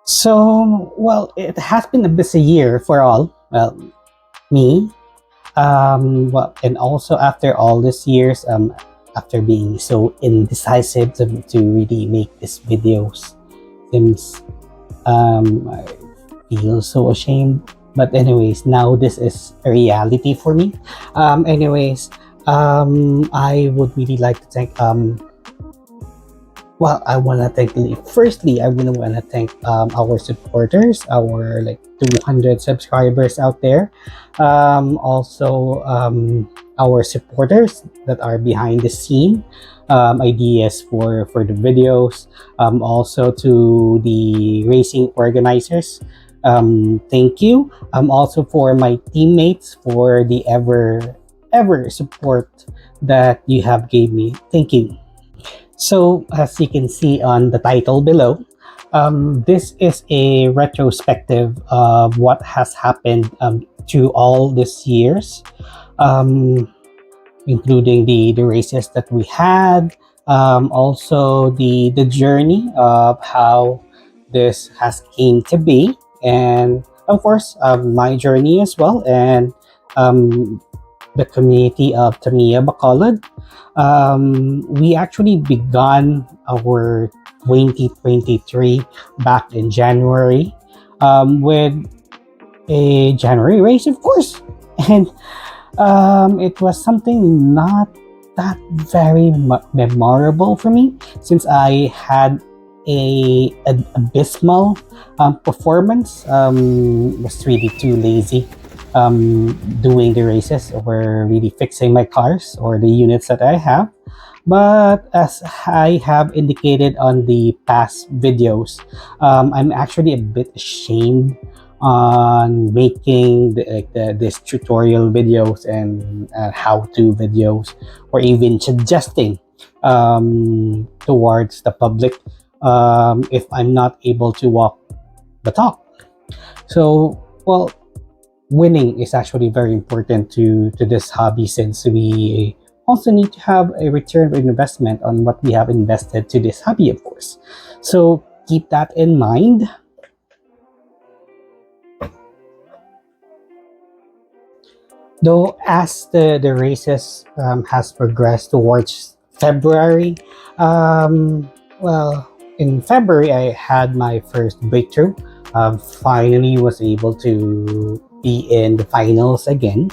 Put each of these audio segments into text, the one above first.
So, well, it has been a busy year for all. Well, me. And also after all these years, after being so indecisive to really make these videos, seems I feel so ashamed. But anyways, now this is a reality for me. I would really like to thank I want to thank firstly, I really want to thank our supporters, our like 200 subscribers out there. Also, our supporters that are behind the scene, ideas for the videos. Also to the racing organizers. Thank you. Also for my teammates for the ever support that you have gave me. Thank you. So, as you can see on the title below, this is a retrospective of what has happened through all these years, um, including the races that we had, also the journey of how this has came to be, and of course, my journey as well, and um, the community of Tamiya Bacolod. We actually began our 2023 back in January with a January race, of course. And it was something not that very memorable for me since I had an abysmal performance. Was really too lazy doing the races or really fixing my cars or the units that I have. But as I have indicated on the past videos, I'm actually a bit ashamed on making this tutorial videos and how-to videos, or even suggesting towards the public if I'm not able to walk the talk. So, well, winning is actually very important to this hobby, since we also need to have a return of investment on what we have invested to this hobby, of course. So keep that in mind. Though as the races has progressed towards February, well, in February I had my first breakthrough. Finally was able to be in the finals again.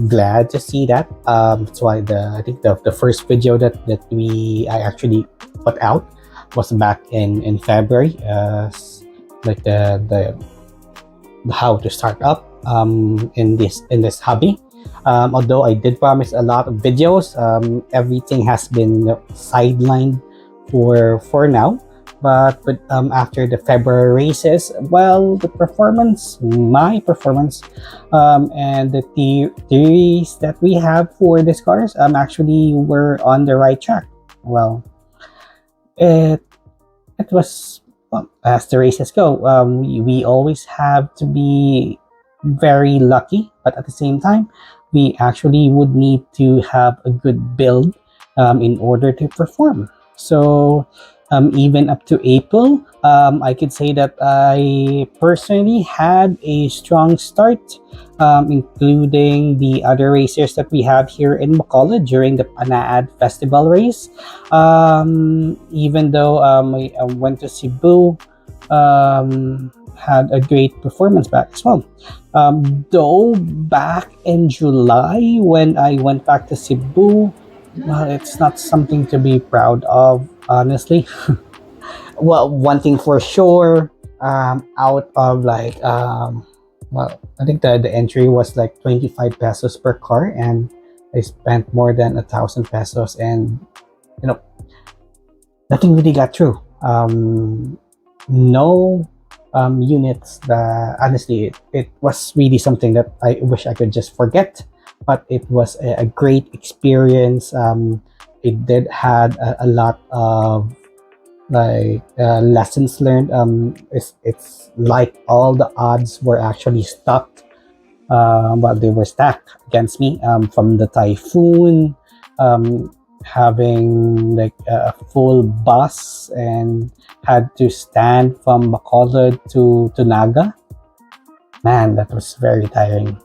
Glad to see that. That's why I think the first video that I actually put out was back in February. Like the how to start up in this hobby. Although I did promise a lot of videos, everything has been sidelined for now. But after the February races, well, my performance, and the theories that we have for these cars, actually were on the right track. Well, it it was, well, as the races go, we always have to be very lucky, but at the same time, we actually would need to have a good build in order to perform. So, even up to April, I could say that I personally had a strong start, including the other racers that we have here in Bacolod during the Panaad Festival race. Even though I went to Cebu, had a great performance back as well. Though back in July when I went back to Cebu, well, it's not something to be proud of, honestly. Well, one thing for sure, out of like, I think the entry was like 25 pesos per car, and I spent more than 1,000 pesos, and you know, nothing really got through. No units. Honestly, it was really something that I wish I could just forget, but it was a great experience. It did had a lot of like lessons learned. It's like all the odds were actually stuck, they were stacked against me, from the typhoon, having like a full bus and had to stand from Bacolod to Naga. Man, that was very tiring.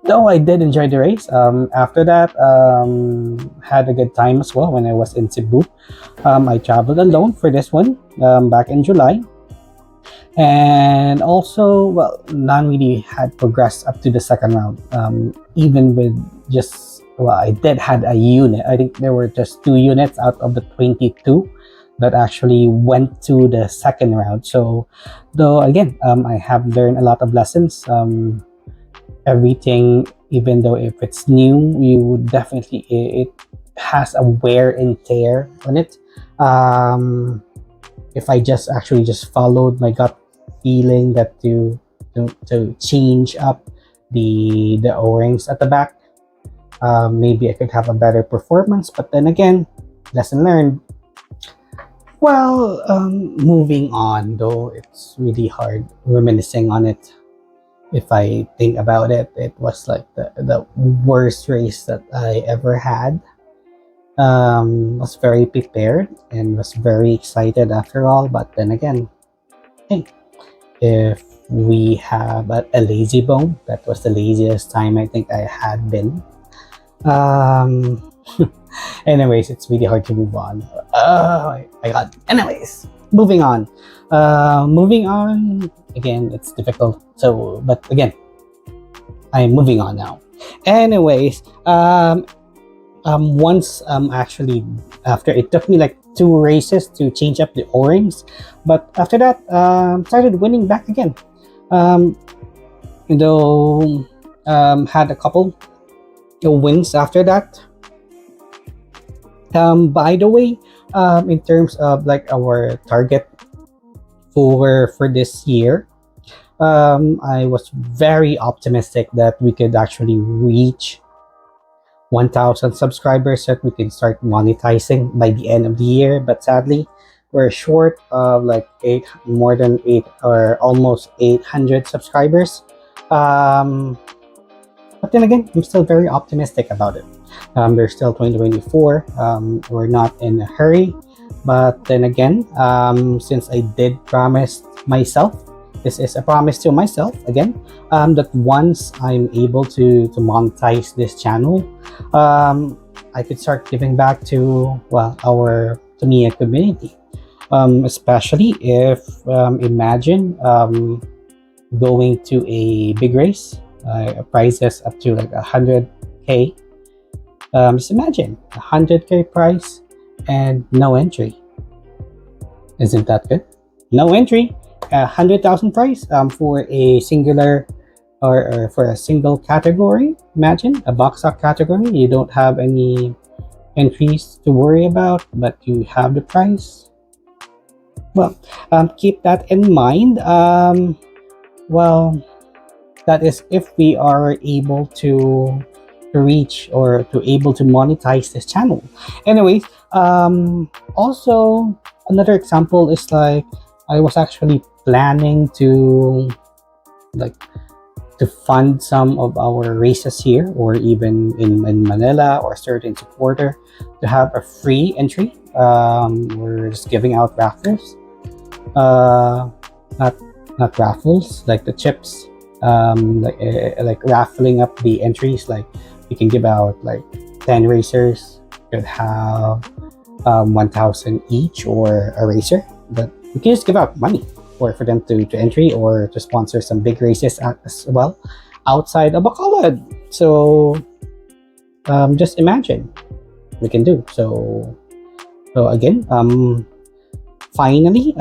Though I did enjoy the race. After that, had a good time as well when I was in Cebu. I traveled alone for this one back in July. And also, well, none really had progressed up to the second round. Even with just, well, I did had a unit. I think there were just 2 units out of the 22 that actually went to the second round. So, though again, I have learned a lot of lessons. Everything, even though if it's new, you would definitely it has a wear and tear on it. If I just actually just followed my gut feeling that to change up the O-rings at the back, maybe I could have a better performance. But then again, lesson learned. Well, moving on though, it's really hard reminiscing on it. If I think about it, it was like the worst race that I ever had. Was very prepared and was very excited after all. But then again, hey, if we have a lazy bone, that was the laziest time I think I had been. Um, anyways, it's really hard to move on. Oh my god. Anyways, moving on. Moving on. Again, it's difficult. So, but again, I'm moving on now. Anyways, once actually after it took me like 2 races to change up the O-rings, but after that started winning back again. Um, though had a couple of wins after that. By the way, in terms of like our target for this year, I was very optimistic that we could actually reach 1,000 subscribers so that we can start monetizing by the end of the year. But sadly, we're short of like more than 800 subscribers. But then again, I'm still very optimistic about it. There's still 2024. We're not in a hurry. But then again, since I did promise myself, this is a promise to myself again, that once I'm able to monetize this channel, I could start giving back to, well, our Tamiya community. Especially if imagine going to a big race, prices up to like 100K. Just imagine 100K price and no entry. Isn't that good? No entry, 100,000 price for a singular or for a single category. Imagine a box up category. You don't have any entries to worry about, but you have the price. Well, keep that in mind. Well, that is if we are able to reach or to able to monetize this channel. Anyways, also another example is like I was actually planning to like to fund some of our races here, or even in Manila or certain supporter, to have a free entry. We're just giving out raffles, not raffles like the chips, like raffling up the entries. Like we can give out like 10 racers, could have 1,000 each, or a racer, but we can just give out money or for them to entry or to sponsor some big races as well outside of Bacolod. So just imagine we can do so. So again, finally,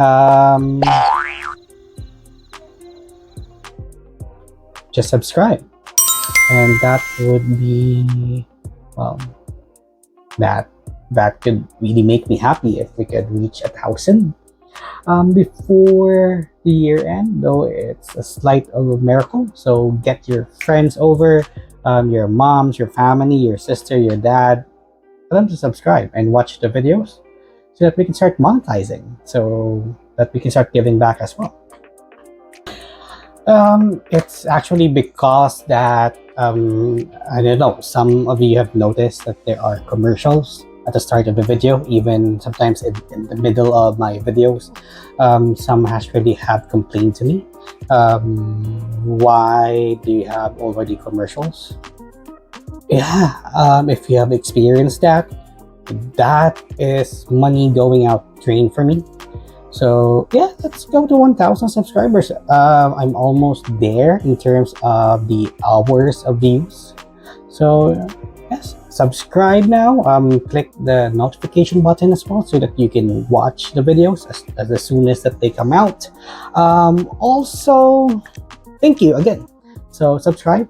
just subscribe, and that would be, well, that could really make me happy if we could reach 1,000 before the year end. Though it's a slight of a miracle, so get your friends over, your moms, your family, your sister, your dad, for them to subscribe and watch the videos so that we can start monetizing, so that we can start giving back as well. It's actually because that I don't know, some of you have noticed that there are commercials at the start of the video, even sometimes in the middle of my videos. Some actually have complained to me, why do you have already commercials? Yeah, if you have experienced that, that is money going out drain for me. So yeah, let's go to 1,000 subscribers. I'm almost there in terms of the hours of views. So yes, subscribe now. Click the notification button as well so that you can watch the videos as soon as that they come out. Also, thank you again. So subscribe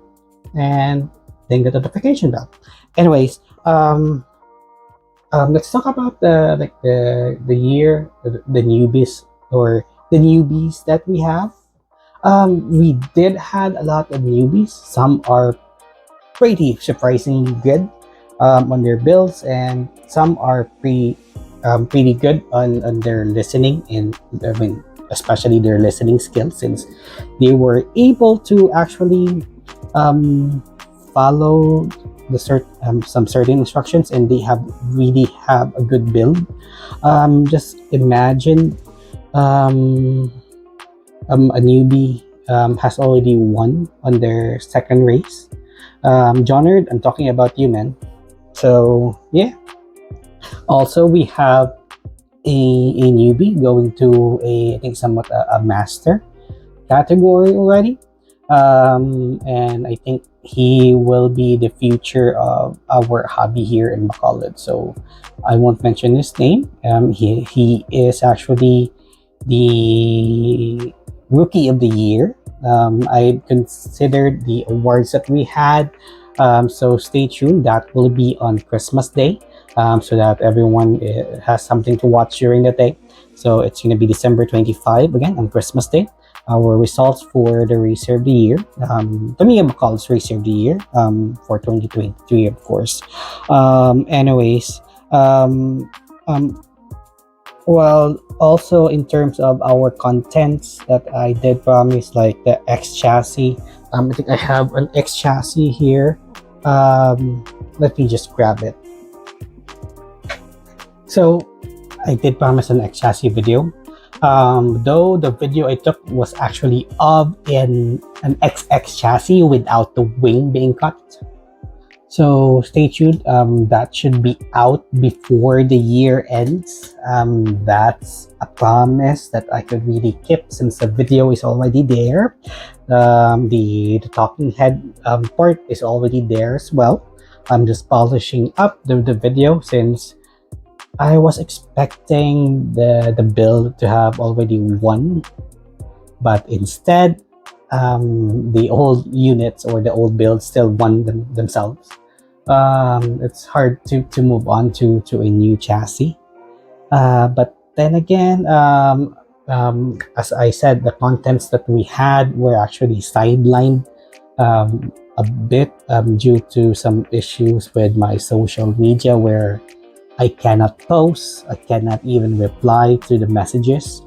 and ding the notification bell. Anyways, let's talk about the year, the newbies, or the newbies that we have. We did had a lot of newbies. Some are pretty surprisingly good on their builds, and some are pretty good on their listening, and I mean, especially their listening skills, since they were able to actually follow some certain instructions, and they really have a good build. Just imagine a newbie has already won on their second race. Jonard, I'm talking about you, man. So yeah. Also, we have a newbie going to I think somewhat a master category already. And I think he will be the future of our hobby here in Bacolod. So I won't mention his name. He is actually the rookie of the year. I considered the awards that we had. So stay tuned. That will be on Christmas Day, so that everyone has something to watch during the day. So it's going to be December 25 again on Christmas Day. Our results for the Racer of the Year, Tamiya Bacolod's Racer of the Year, for 2023, of course. Anyways, well, also in terms of our contents that I did promise, like the X chassis. I think I have an X chassis here. Let me just grab it. So I did promise an X chassis video. Though the video I took was actually of an XX chassis without the wing being cut. So stay tuned. That should be out before the year ends. That's a promise that I could really keep since the video is already there. The talking head part is already there as well. I'm just polishing up the video, since I was expecting the build to have already won, but instead, the old units or the old builds still won themselves. It's hard to move on to a new chassis. But then again, as I said, the contents that we had were actually sidelined a bit due to some issues with my social media, where I cannot post, I cannot even reply to the messages.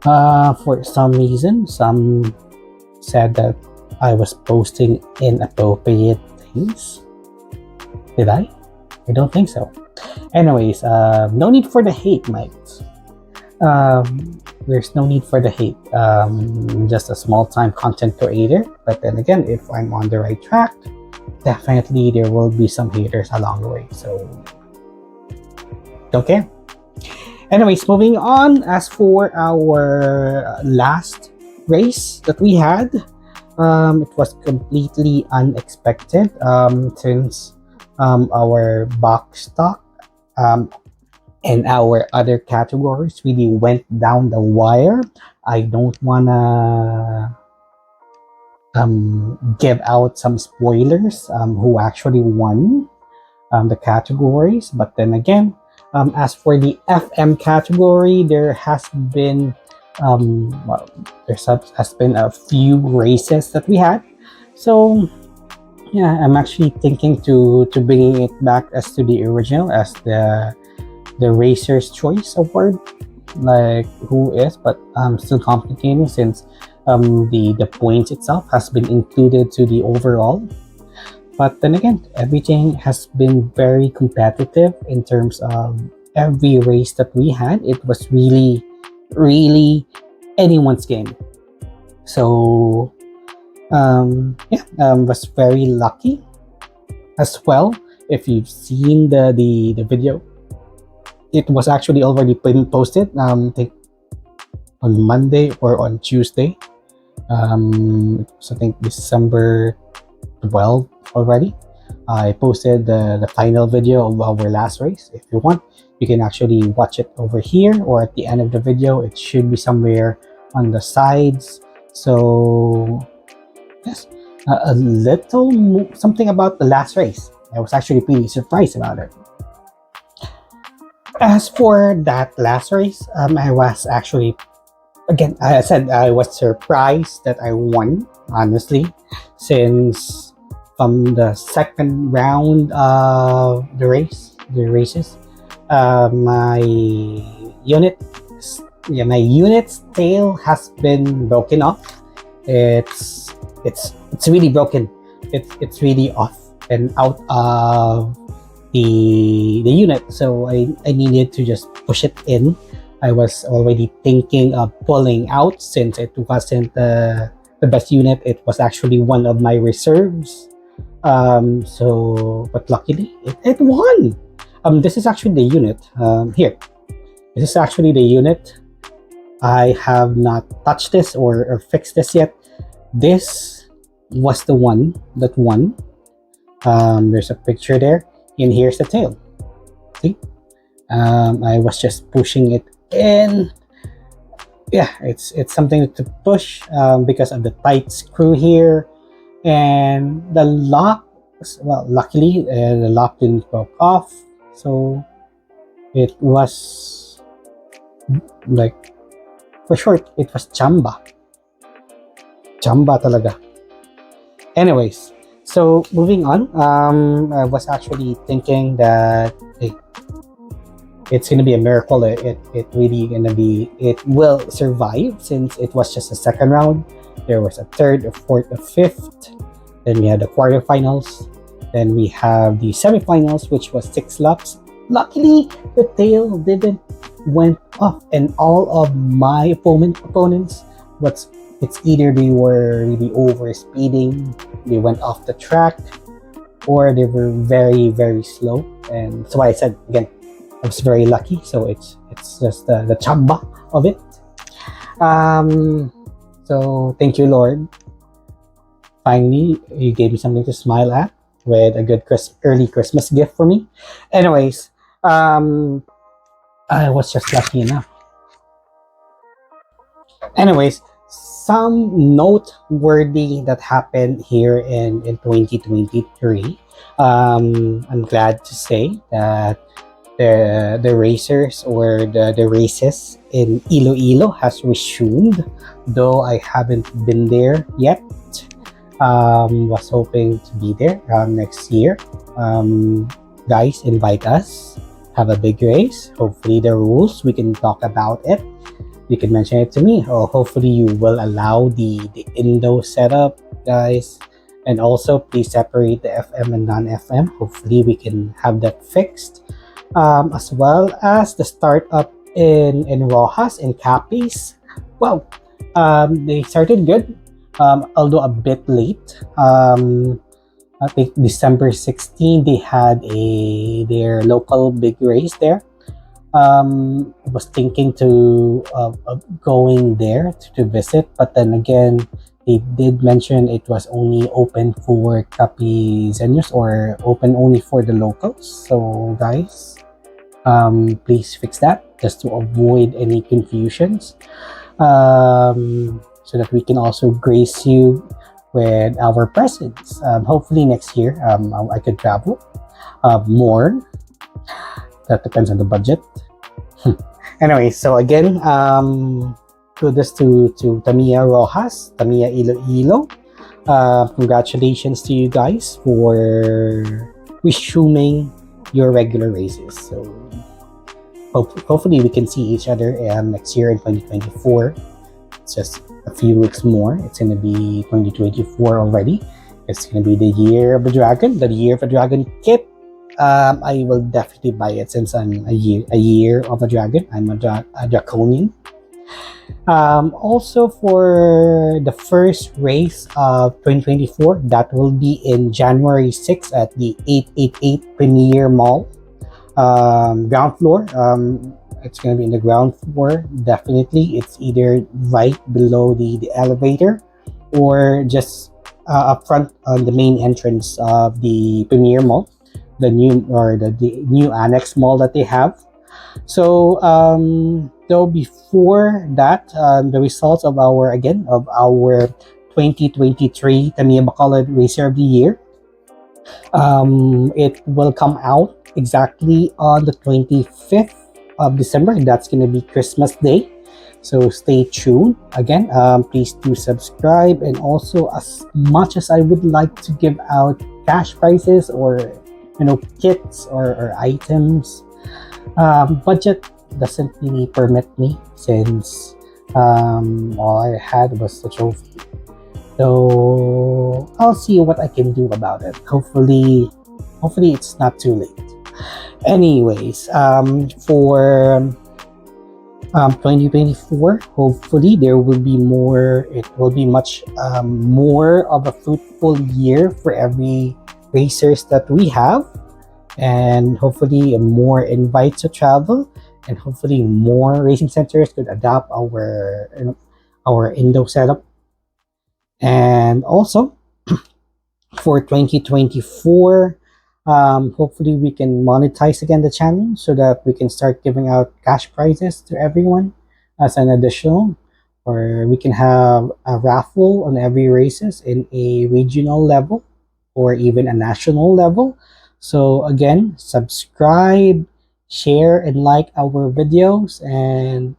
For some reason, some said that I was posting inappropriate things. Did I? I don't think so. Anyways, no need for the hate, mates. There's no need for the hate. Just a small-time content creator. But then again, if I'm on the right track, definitely there will be some haters along the way. So don't care. Anyways, moving on. As for our last race that we had, it was completely unexpected, since our box stock and our other categories really went down the wire. I don't wanna give out some spoilers who actually won the categories, but then again, as for the FM category, there has been has been a few races that we had. So yeah, I'm actually thinking to bringing it back as to the original, as the Racer's Choice Award, like who is, but still complicating, since the points itself has been included to the overall. But then again, everything has been very competitive in terms of every race that we had. It was really, really anyone's game. So yeah, was very lucky as well. If you've seen the video, it was actually already been posted. I think on Monday or on Tuesday. It was, I think, December 12th already. I posted the final video of our last race. If you want, you can actually watch it over here or at the end of the video. It should be somewhere on the sides. So yes, a little something about the last race. I was actually pretty surprised about it. As for that last race, I was actually, again, I said I was surprised that I won, honestly, since from the second round of the races, my unit, yeah, my unit's tail has been broken off. It's really broken. It's really off and out of the unit. So I needed to just push it in. I was already thinking of pulling out since it wasn't the best unit. It was actually one of my reserves. But luckily it won. This is actually the unit. Here. This is actually the unit. I have not touched this or fixed this yet. This was the one that won. There's a picture there, and here's the tail. See? I was just pushing it in. Yeah, it's something to push because of the tight screw here, and the lock. Well, luckily the lock didn't broke off, so it was like, for short, it was chamba talaga. Anyways, so moving on, I was actually thinking that, hey, it's gonna be a miracle. It really gonna be, it will survive since it was just a second round. There was a third, a fourth, a fifth. Then we had the quarterfinals. Then we have the semifinals, which was 6 laps. Luckily, the tail didn't went off, and all of my opponents, it's either they were really over speeding, they went off the track, or they were very, very slow. And so I said again, I was very lucky. So it's just the chamba of it. So thank you, Lord. Finally, you gave me something to smile at with a good early Christmas gift for me. Anyways, I was just lucky enough. Anyways, some noteworthy that happened here in 2023. I'm glad to say that the racers or the races in Iloilo has resumed, though I haven't been there yet. Was hoping to be there next year. Guys, invite us, have a big race. Hopefully the rules, we can talk about it. You can mention it to me, or hopefully you will allow the Indo setup, guys. And also please separate the FM and non-FM. Hopefully we can have that fixed. As well as the startup in Rojas and Capiz. Well, they started good, although a bit late. I think December 16, they had their local big race there. I was thinking to going there to visit, but then again, they did mention it was only open for Capizeños or open only for the locals. So guys, please fix that just to avoid any confusions, so that we can also grace you with our presence. Hopefully next year I could travel more. That depends on the budget. Anyway, so again, kudos to Tamiya Rojas, Tamiya Iloilo. Congratulations to you guys for resuming your regular races. So hopefully we can see each other next year in 2024. It's just a few weeks more. It's going to be 2024 already. It's gonna be the year of the dragon, the year of the dragon kit. I will definitely buy it since I'm a year of a dragon. I'm a draconian. Also for the first race of 2024, that will be in January 6th at the 888 Premier Mall, ground floor. It's going to be in the ground floor. Definitely, it's either right below the elevator or just up front on the main entrance of the Premier Mall, the new annex mall that they have. So though before that, the results of our 2023 Tamiya Bacolod Racer of the Year, it will come out exactly on the 25th of December. That's going to be Christmas Day. So stay tuned. Again, please do subscribe. And also, as much as I would like to give out cash prizes or kits or items, budget doesn't really permit me since all I had was the trophy. So I'll see what I can do about it. Hopefully it's not too late. Anyways, for 2024, hopefully there will be more. It will be much more of a fruitful year for every racers that we have, and hopefully more invites to travel, and hopefully more racing centers could adopt our Indo setup. And also for 2024, hopefully we can monetize again the channel so that we can start giving out cash prizes to everyone as an additional, or we can have a raffle on every races in a regional level or even a national level. So again, subscribe, share, and like our videos, and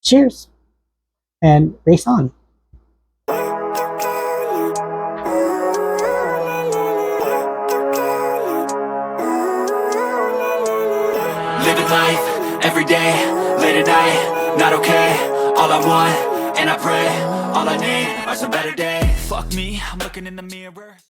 cheers and race on. Living life, every day, late at night, not okay. All I want, and I pray, all I need are some better days. Fuck me, I'm looking in the mirror.